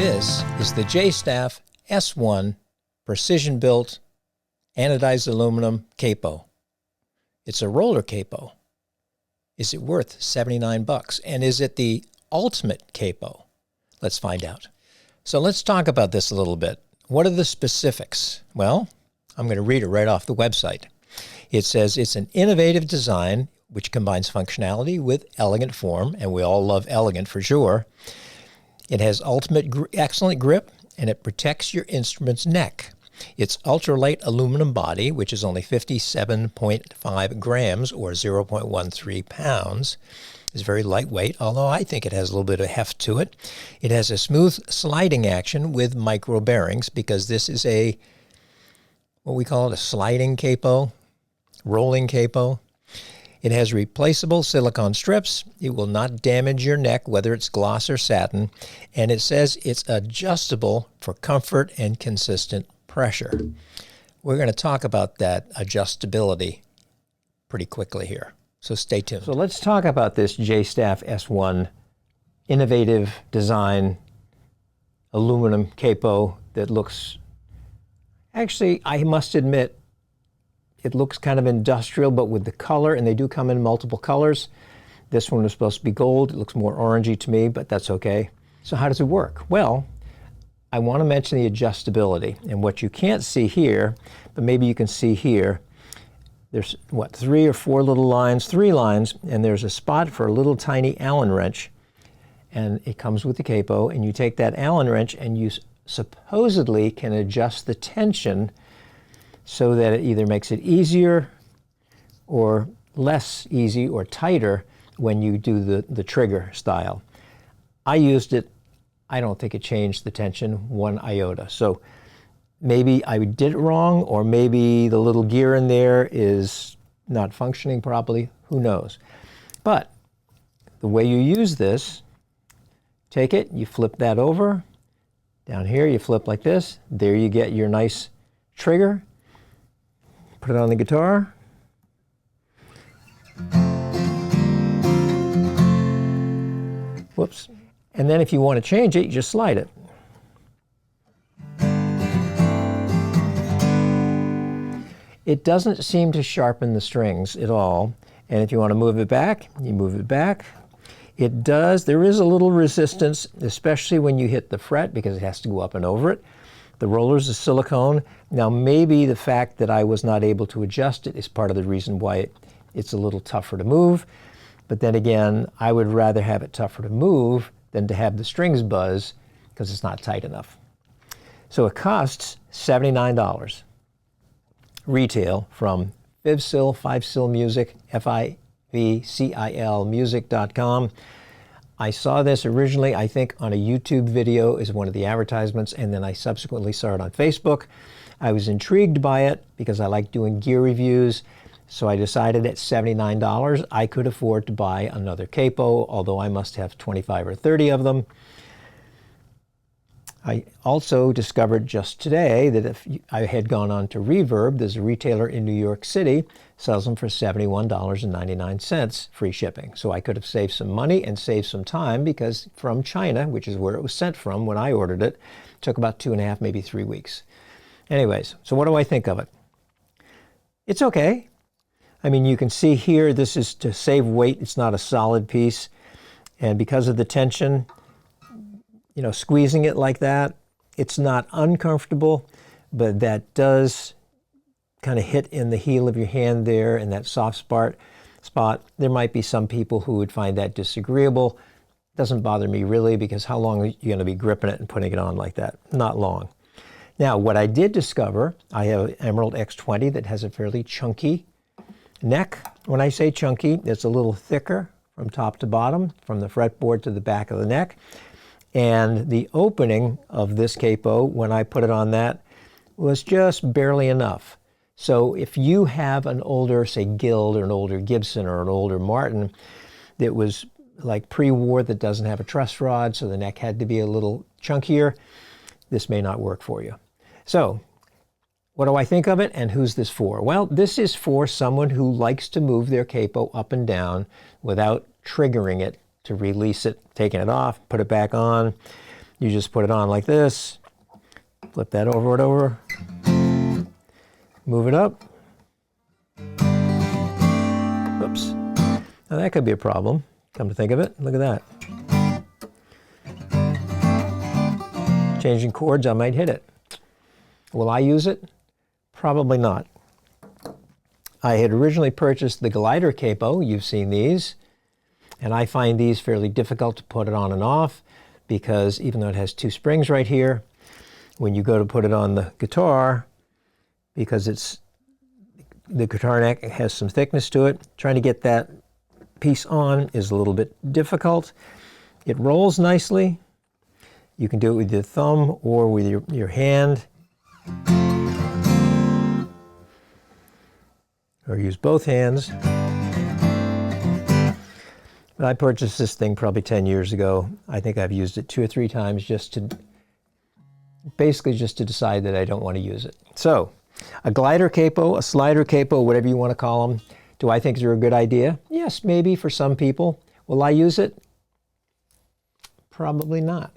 This is the Jstaff S1 precision-built anodized aluminum capo. It's a roller capo. Is it worth 79 bucks? And is it the ultimate capo? Let's find out. So let's talk about this a little bit. What are the specifics? Well, I'm going to read it right off the website. It says it's an innovative design which combines functionality with elegant form, and we all love elegant for sure. It has excellent grip, and it protects your instrument's neck. Its ultralight aluminum body, which is only 57.5 grams or 0.13 pounds, is very lightweight, although I think it has a little bit of heft to it. It has a smooth sliding action with micro bearings because this is what we call it, a sliding capo, rolling capo. It has replaceable silicone strips. It will not damage your neck, whether it's gloss or satin. And it says it's adjustable for comfort and consistent pressure. We're going to talk about that adjustability pretty quickly here. So stay tuned. So let's talk about this Jstaff S1 innovative design aluminum capo that looks, actually, I must admit, it looks kind of industrial, but with the color, and they do come in multiple colors. This one was supposed to be gold. It looks more orangey to me, but that's okay. So how does it work? Well, I want to mention the adjustability. And what you can't see here, but maybe you can see here, there's, what, 3 or 4 little lines, 3 lines, and there's a spot for a little tiny Allen wrench. And it comes with the capo, and you take that Allen wrench and you supposedly can adjust the tension so that it either makes it easier or less easy or tighter when you do the trigger style. I used it. I don't think it changed the tension one iota. So maybe I did it wrong, or maybe the little gear in there is not functioning properly. Who knows? But the way you use this, take it, you flip that over. Down here, you flip like this. There you get your nice trigger. Put it on the guitar. Whoops. And then if you want to change it, you just slide it. It doesn't seem to sharpen the strings at all. And if you want to move it back, you move it back. It does. There is a little resistance, especially when you hit the fret, because it has to go up and over it. The rollers are silicone. Now, maybe the fact that I was not able to adjust it is part of the reason why it's a little tougher to move. But then again, I would rather have it tougher to move than to have the strings buzz because it's not tight enough. So it costs $79 retail from Fivcil Music, Fivcil music.com. I saw this originally, I think, on a YouTube video as one of the advertisements, and then I subsequently saw it on Facebook. I was intrigued by it because I like doing gear reviews, so I decided at $79 I could afford to buy another capo, although I must have 25 or 30 of them. I also discovered just today that if I had gone on to Reverb, there's a retailer in New York City, sells them for $71.99 free shipping. So I could have saved some money and saved some time because from China, which is where it was sent from when I ordered it, took about 2.5, maybe 3 weeks. Anyways, so what do I think of it? It's okay. I mean, you can see here, this is to save weight. It's not a solid piece. And because of the tension, you know, squeezing it like that, it's not uncomfortable, but that does kind of hit in the heel of your hand there in that soft spot. There might be some people who would find that disagreeable. It doesn't bother me really, because how long are you going to be gripping it and putting it on like that? Not long. Now, what I did discover, I have an Emerald X20 that has a fairly chunky neck. When I say chunky, it's a little thicker from top to bottom, from the fretboard to the back of the neck. And the opening of this capo, when I put it on that, was just barely enough. So if you have an older, say, Guild or an older Gibson or an older Martin that was like pre-war that doesn't have a truss rod, so the neck had to be a little chunkier, this may not work for you. So what do I think of it, and who's this for? Well, this is for someone who likes to move their capo up and down without triggering it to release it, taking it off, put it back on. You just put it on like this, flip that over and over, move it up. Oops. Now that could be a problem, come to think of it. Look at that. Changing chords, I might hit it. Will I use it? Probably not. I had originally purchased the glider capo, you've seen these, and I find these fairly difficult to put it on and off because even though it has 2 springs right here, when you go to put it on the guitar, because the guitar neck has some thickness to it, trying to get that piece on is a little bit difficult. It rolls nicely. You can do it with your thumb or with your hand, or use both hands. But I purchased this thing probably 10 years ago. I think I've used it 2 or 3 times basically just to decide that I don't want to use it. So, a glider capo, a slider capo, whatever you want to call them. Do I think they're a good idea? Yes, maybe for some people. Will I use it? Probably not.